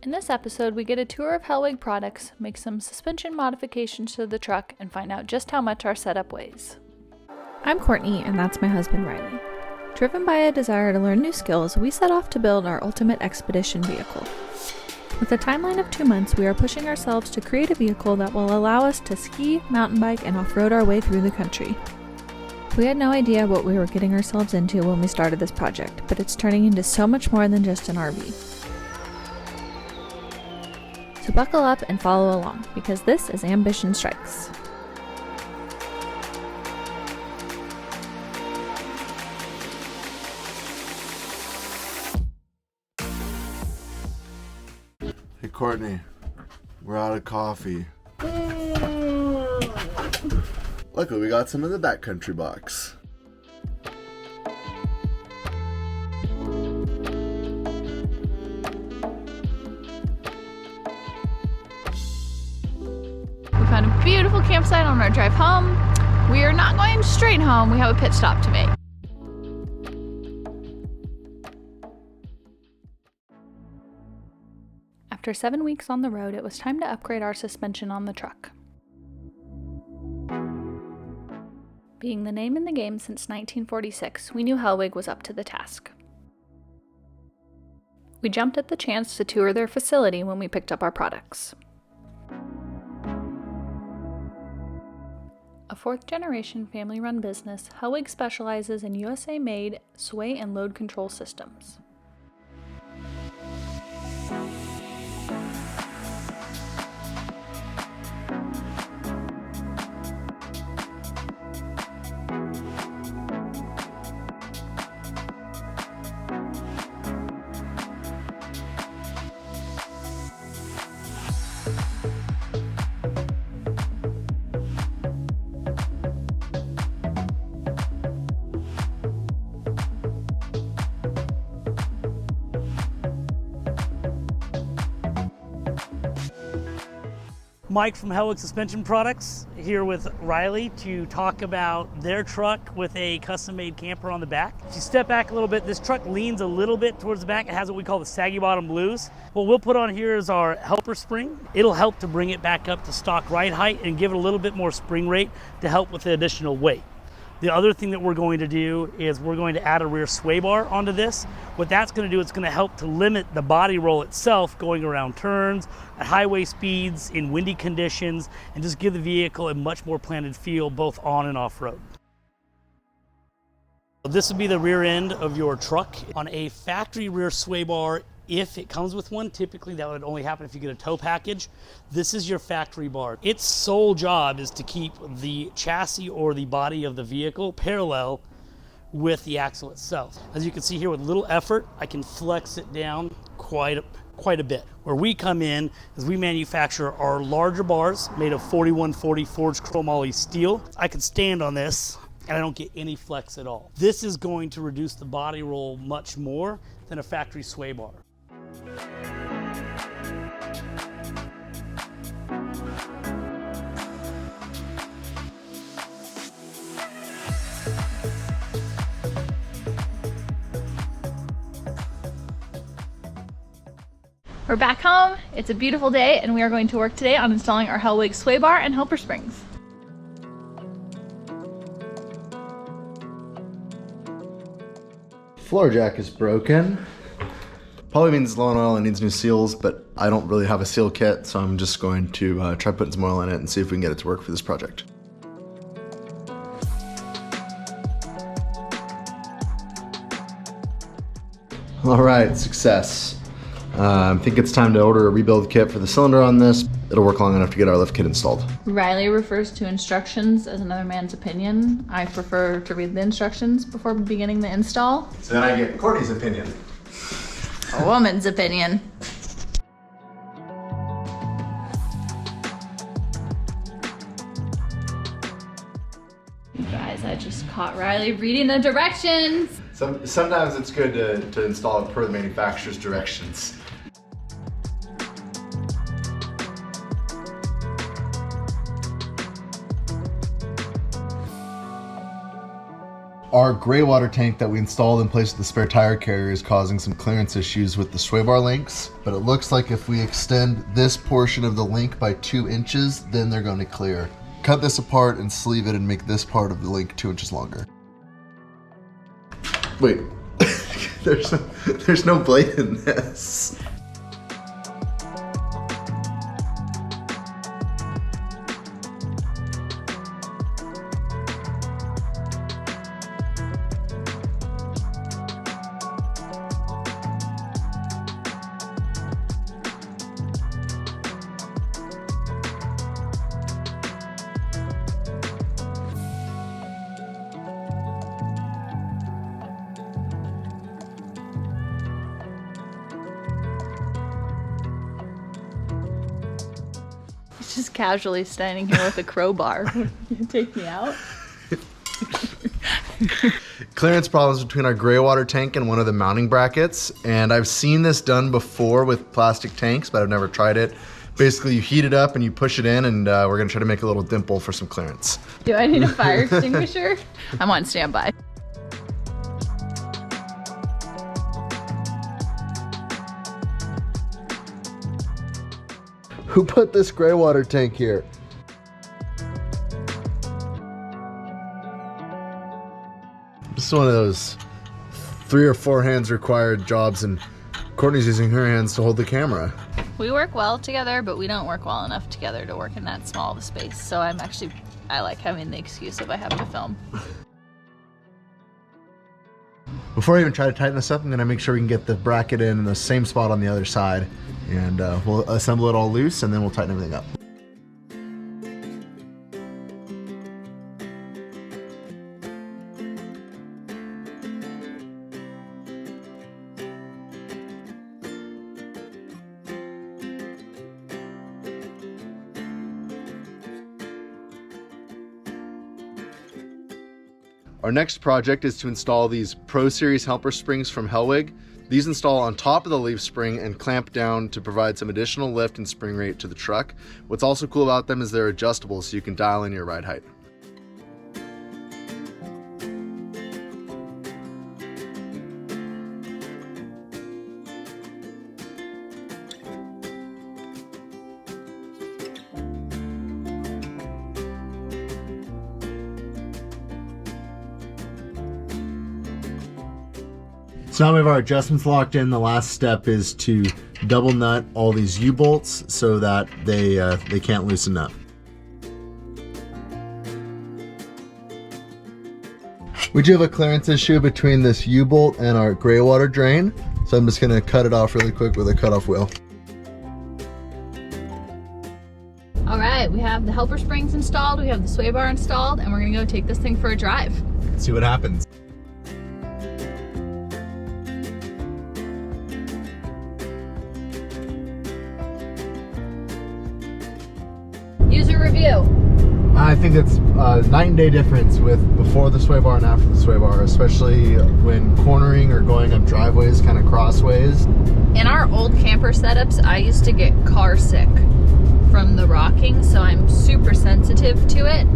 In this episode, we get a tour of Hellwig Products, make some suspension modifications to the truck, and find out just how much our setup weighs. I'm Courtney, and that's my husband Riley. Driven by a desire to learn new skills, we set off to build our ultimate expedition vehicle. With a timeline of 2 months, we are pushing ourselves to create a vehicle that will allow us to ski, mountain bike, and off-road our way through the country. We had no idea what we were getting ourselves into when we started this project, but it's turning into so much more than just an RV. So buckle up and follow along, because this is Ambition Strikes. Hey Courtney, we're out of coffee. Luckily we got some in the backcountry box. We found a beautiful campsite on our drive home. We are not going straight home, we have a pit stop to make. After 7 weeks on the road, it was time to upgrade our suspension on the truck. Being the name in the game since 1946, we knew Hellwig was up to the task. We jumped at the chance to tour their facility when we picked up our products. A fourth-generation family-run business, Hellwig specializes in USA-made sway and load control systems. Mike from Hellwig Suspension Products here with Riley to talk about their truck with a custom-made camper on the back. If you step back a little bit, this truck leans a little bit towards the back. It has what we call the saggy bottom blues. What we'll put on here is our helper spring. It'll help to bring it back up to stock ride height and give it a little bit more spring rate to help with the additional weight. The other thing that we're going to do is we're going to add a rear sway bar onto this. What that's going to do, it's going to help to limit the body roll itself going around turns, at highway speeds, in windy conditions, and just give the vehicle a much more planted feel both on and off road. This would be the rear end of your truck. On a factory rear sway bar, if it comes with one, typically that would only happen if you get a tow package. This is your factory bar. Its sole job is to keep the chassis or the body of the vehicle parallel with the axle itself. As you can see here, with little effort, I can flex it down quite a bit. Where we come in is we manufacture our larger bars made of 4140 forged chromoly steel. I can stand on this and I don't get any flex at all. This is going to reduce the body roll much more than a factory sway bar. We're back home, it's a beautiful day, and we are going to work today on installing our Hellwig sway bar and helper springs. Floor jack is broken. Probably means low on oil and needs new seals, but I don't really have a seal kit, so I'm just going to try putting some oil in it and see if we can get it to work for this project. All right, success. I think it's time to order a rebuild kit for the cylinder on this. It'll work long enough to get our lift kit installed. Riley refers to instructions as another man's opinion. I prefer to read the instructions before beginning the install. So then I get Courtney's opinion. A woman's opinion. You guys, I just caught Riley reading the directions. Sometimes it's good to install it per the manufacturer's directions. Our gray water tank that we installed in place of the spare tire carrier is causing some clearance issues with the sway bar links, but it looks like if we extend this portion of the link by 2 inches, then they're going to clear. Cut this apart and sleeve it and make this part of the link 2 inches longer. Wait, there's no blade in this. Just casually standing here with a crowbar. You take me out? Clearance problems between our gray water tank and one of the mounting brackets, and I've seen this done before with plastic tanks, but I've never tried it. Basically, you heat it up and you push it in, and we're gonna try to make a little dimple for some clearance. Do I need a fire extinguisher? I'm on standby. Who put this gray water tank here? This is one of those 3 or 4 hands required jobs, and Courtney's using her hands to hold the camera. We work well together, but we don't work well enough together to work in that small of a space. So I like having the excuse of I have to film. Before I even try to tighten this up, I'm gonna make sure we can get the bracket in the same spot on the other side. And we'll assemble it all loose and then we'll tighten everything up. Our next project is to install these Pro Series helper springs from Hellwig. These install on top of the leaf spring and clamp down to provide some additional lift and spring rate to the truck. What's also cool about them is they're adjustable, so you can dial in your ride height. So now we have our adjustments locked in. The last step is to double nut all these U-bolts so that they can't loosen up. We do have a clearance issue between this U-bolt and our gray water drain, so I'm just going to cut it off really quick with a cutoff wheel. All right, we have the helper springs installed, we have the sway bar installed, and we're gonna go take this thing for a drive. See what happens. User review. I think it's a night and day difference with before the sway bar and after the sway bar, especially when cornering or going up driveways, kind of crossways. In our old camper setups, I used to get car sick from the rocking, so I'm super sensitive to it.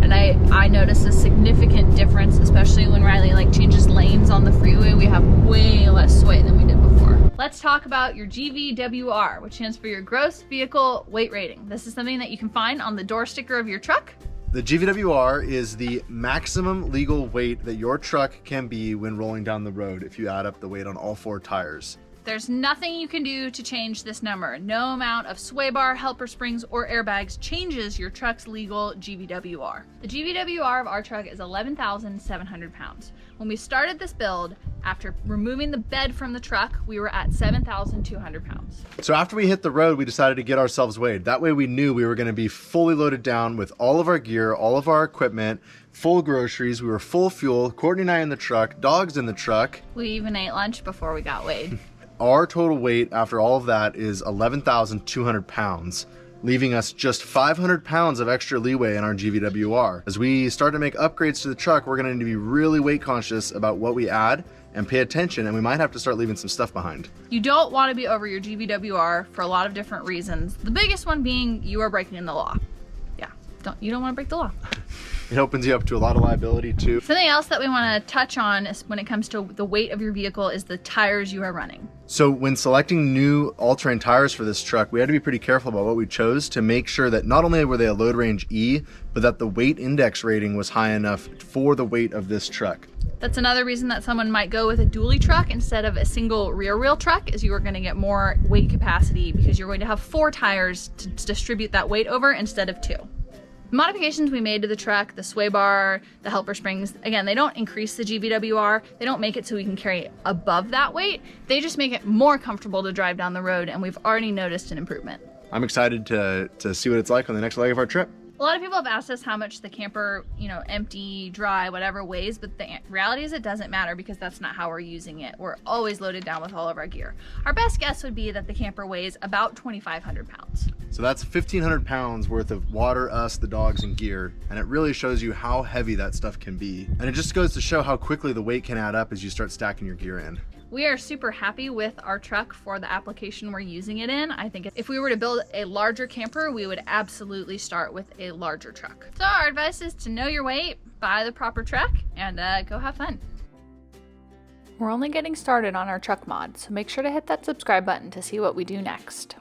And I notice a significant difference, especially when Riley changes lanes on the freeway. We have way less sway than we did before. Let's talk about your GVWR, which stands for your gross vehicle weight rating. This is something that you can find on the door sticker of your truck. The GVWR is the maximum legal weight that your truck can be when rolling down the road if you add up the weight on all 4 tires. There's nothing you can do to change this number. No amount of sway bar, helper springs, or airbags changes your truck's legal GVWR. The GVWR of our truck is 11,700 pounds. When we started this build, after removing the bed from the truck, we were at 7,200 pounds. So after we hit the road, we decided to get ourselves weighed. That way we knew we were gonna be fully loaded down with all of our gear, all of our equipment, full groceries, we were full fuel, Courtney and I in the truck, dogs in the truck. We even ate lunch before we got weighed. Our total weight after all of that is 11,200 pounds, leaving us just 500 pounds of extra leeway in our GVWR. As we start to make upgrades to the truck, we're gonna need to be really weight conscious about what we add and pay attention, and we might have to start leaving some stuff behind. You don't want to be over your GVWR for a lot of different reasons. The biggest one being you are breaking the law. Yeah, you don't want to break the law. It opens you up to a lot of liability too. Something else that we want to touch on is when it comes to the weight of your vehicle is the tires you are running. So when selecting new all-terrain tires for this truck, we had to be pretty careful about what we chose to make sure that not only were they a load range E, but that the weight index rating was high enough for the weight of this truck. That's another reason that someone might go with a dually truck instead of a single rear wheel truck, is you are going to get more weight capacity because you're going to have 4 tires to distribute that weight over instead of 2. Modifications we made to the truck, the sway bar, the helper springs, again, they don't increase the GVWR. They don't make it so we can carry above that weight. They just make it more comfortable to drive down the road, and we've already noticed an improvement. I'm excited to see what it's like on the next leg of our trip. A lot of people have asked us how much the camper, empty, dry, whatever weighs, but the reality is it doesn't matter because that's not how we're using it. We're always loaded down with all of our gear. Our best guess would be that the camper weighs about 2,500 pounds. So that's 1,500 pounds worth of water, us, the dogs, and gear. And it really shows you how heavy that stuff can be. And it just goes to show how quickly the weight can add up as you start stacking your gear in. We are super happy with our truck for the application we're using it in. I think if we were to build a larger camper, we would absolutely start with a larger truck. So our advice is to know your weight, buy the proper truck, and go have fun. We're only getting started on our truck mod, so make sure to hit that subscribe button to see what we do next.